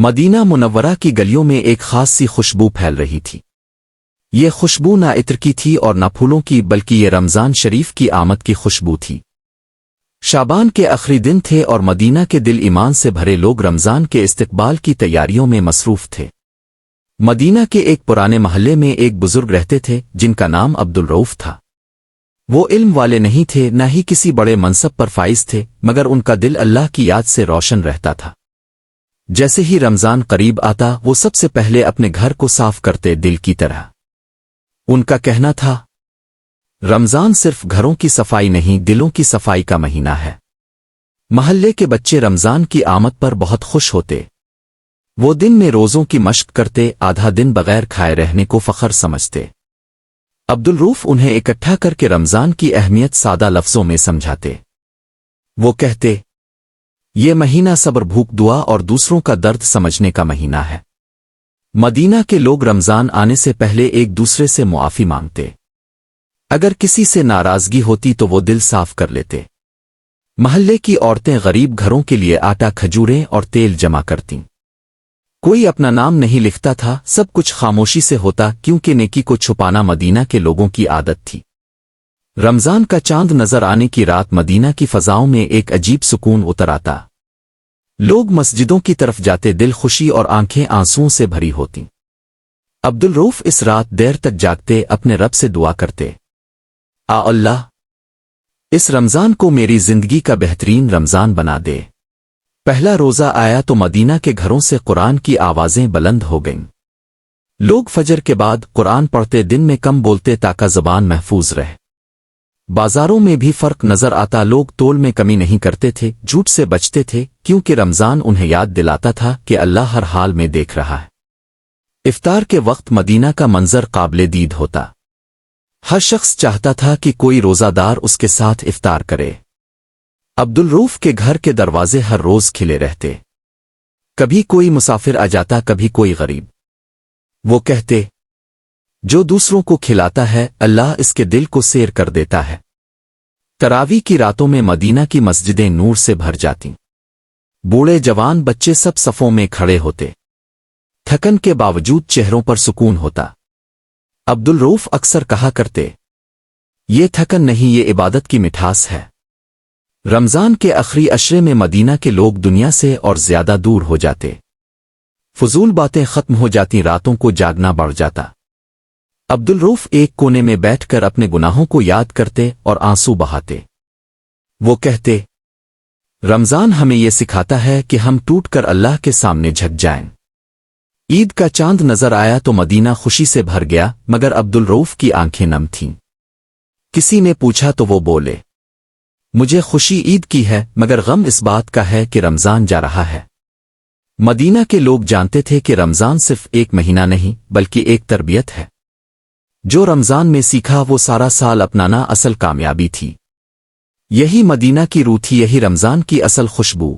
مدینہ منورہ کی گلیوں میں ایک خاص سی خوشبو پھیل رہی تھی۔ یہ خوشبو نہ عطر کی تھی اور نہ پھولوں کی، بلکہ یہ رمضان شریف کی آمد کی خوشبو تھی۔ شعبان کے آخری دن تھے اور مدینہ کے دل ایمان سے بھرے لوگ رمضان کے استقبال کی تیاریوں میں مصروف تھے۔ مدینہ کے ایک پرانے محلے میں ایک بزرگ رہتے تھے جن کا نام عبدالرؤف تھا۔ وہ علم والے نہیں تھے، نہ ہی کسی بڑے منصب پر فائز تھے، مگر ان کا دل اللہ کی یاد سے روشن رہتا تھا۔ جیسے ہی رمضان قریب آتا وہ سب سے پہلے اپنے گھر کو صاف کرتے دل کی طرح۔ ان کا کہنا تھا، رمضان صرف گھروں کی صفائی نہیں، دلوں کی صفائی کا مہینہ ہے۔ محلے کے بچے رمضان کی آمد پر بہت خوش ہوتے۔ وہ دن میں روزوں کی مشق کرتے، آدھا دن بغیر کھائے رہنے کو فخر سمجھتے۔ عبدالرؤف انہیں اکٹھا کر کے رمضان کی اہمیت سادہ لفظوں میں سمجھاتے۔ وہ کہتے، یہ مہینہ صبر، بھوک، دعا اور دوسروں کا درد سمجھنے کا مہینہ ہے۔ مدینہ کے لوگ رمضان آنے سے پہلے ایک دوسرے سے معافی مانگتے۔ اگر کسی سے ناراضگی ہوتی تو وہ دل صاف کر لیتے۔ محلے کی عورتیں غریب گھروں کے لیے آٹا، کھجوریں اور تیل جمع کرتیں۔ کوئی اپنا نام نہیں لکھتا تھا، سب کچھ خاموشی سے ہوتا، کیونکہ نیکی کو چھپانا مدینہ کے لوگوں کی عادت تھی۔ رمضان کا چاند نظر آنے کی رات مدینہ کی فضاؤں میں ایک عجیب سکون اتر آتا۔ لوگ مسجدوں کی طرف جاتے، دل خوشی اور آنکھیں آنسوؤں سے بھری ہوتیں۔ عبدالرؤف اس رات دیر تک جاگتے، اپنے رب سے دعا کرتے، اللہ اس رمضان کو میری زندگی کا بہترین رمضان بنا دے۔ پہلا روزہ آیا تو مدینہ کے گھروں سے قرآن کی آوازیں بلند ہو گئیں۔ لوگ فجر کے بعد قرآن پڑھتے، دن میں کم بولتے تاکہ زبان محفوظ رہے۔ بازاروں میں بھی فرق نظر آتا، لوگ تول میں کمی نہیں کرتے تھے، جھوٹ سے بچتے تھے، کیونکہ رمضان انہیں یاد دلاتا تھا کہ اللہ ہر حال میں دیکھ رہا ہے۔ افطار کے وقت مدینہ کا منظر قابل دید ہوتا۔ ہر شخص چاہتا تھا کہ کوئی روزہ دار اس کے ساتھ افطار کرے۔ عبدالرؤف کے گھر کے دروازے ہر روز کھلے رہتے۔ کبھی کوئی مسافر آ جاتا، کبھی کوئی غریب۔ وہ کہتے، جو دوسروں کو کھلاتا ہے اللہ اس کے دل کو سیر کر دیتا ہے۔ تراویح کی راتوں میں مدینہ کی مسجدیں نور سے بھر جاتیں۔ بوڑھے جوان بچے سب صفوں میں کھڑے ہوتے۔ تھکن کے باوجود چہروں پر سکون ہوتا۔ عبدالرؤف اکثر کہا کرتے، یہ تھکن نہیں، یہ عبادت کی مٹھاس ہے۔ رمضان کے آخری عشرے میں مدینہ کے لوگ دنیا سے اور زیادہ دور ہو جاتے۔ فضول باتیں ختم ہو جاتی، راتوں کو جاگنا بڑھ جاتا۔ عبدالرؤف ایک کونے میں بیٹھ کر اپنے گناہوں کو یاد کرتے اور آنسو بہاتے۔ وہ کہتے، رمضان ہمیں یہ سکھاتا ہے کہ ہم ٹوٹ کر اللہ کے سامنے جھک جائیں۔ عید کا چاند نظر آیا تو مدینہ خوشی سے بھر گیا، مگر عبدالرؤف کی آنکھیں نم تھیں۔ کسی نے پوچھا تو وہ بولے، مجھے خوشی عید کی ہے، مگر غم اس بات کا ہے کہ رمضان جا رہا ہے۔ مدینہ کے لوگ جانتے تھے کہ رمضان صرف ایک مہینہ نہیں، بلکہ ایک تربیت ہے۔ جو رمضان میں سیکھا وہ سارا سال اپنانا اصل کامیابی تھی۔ یہی مدینہ کی روح تھی، یہی رمضان کی اصل خوشبو۔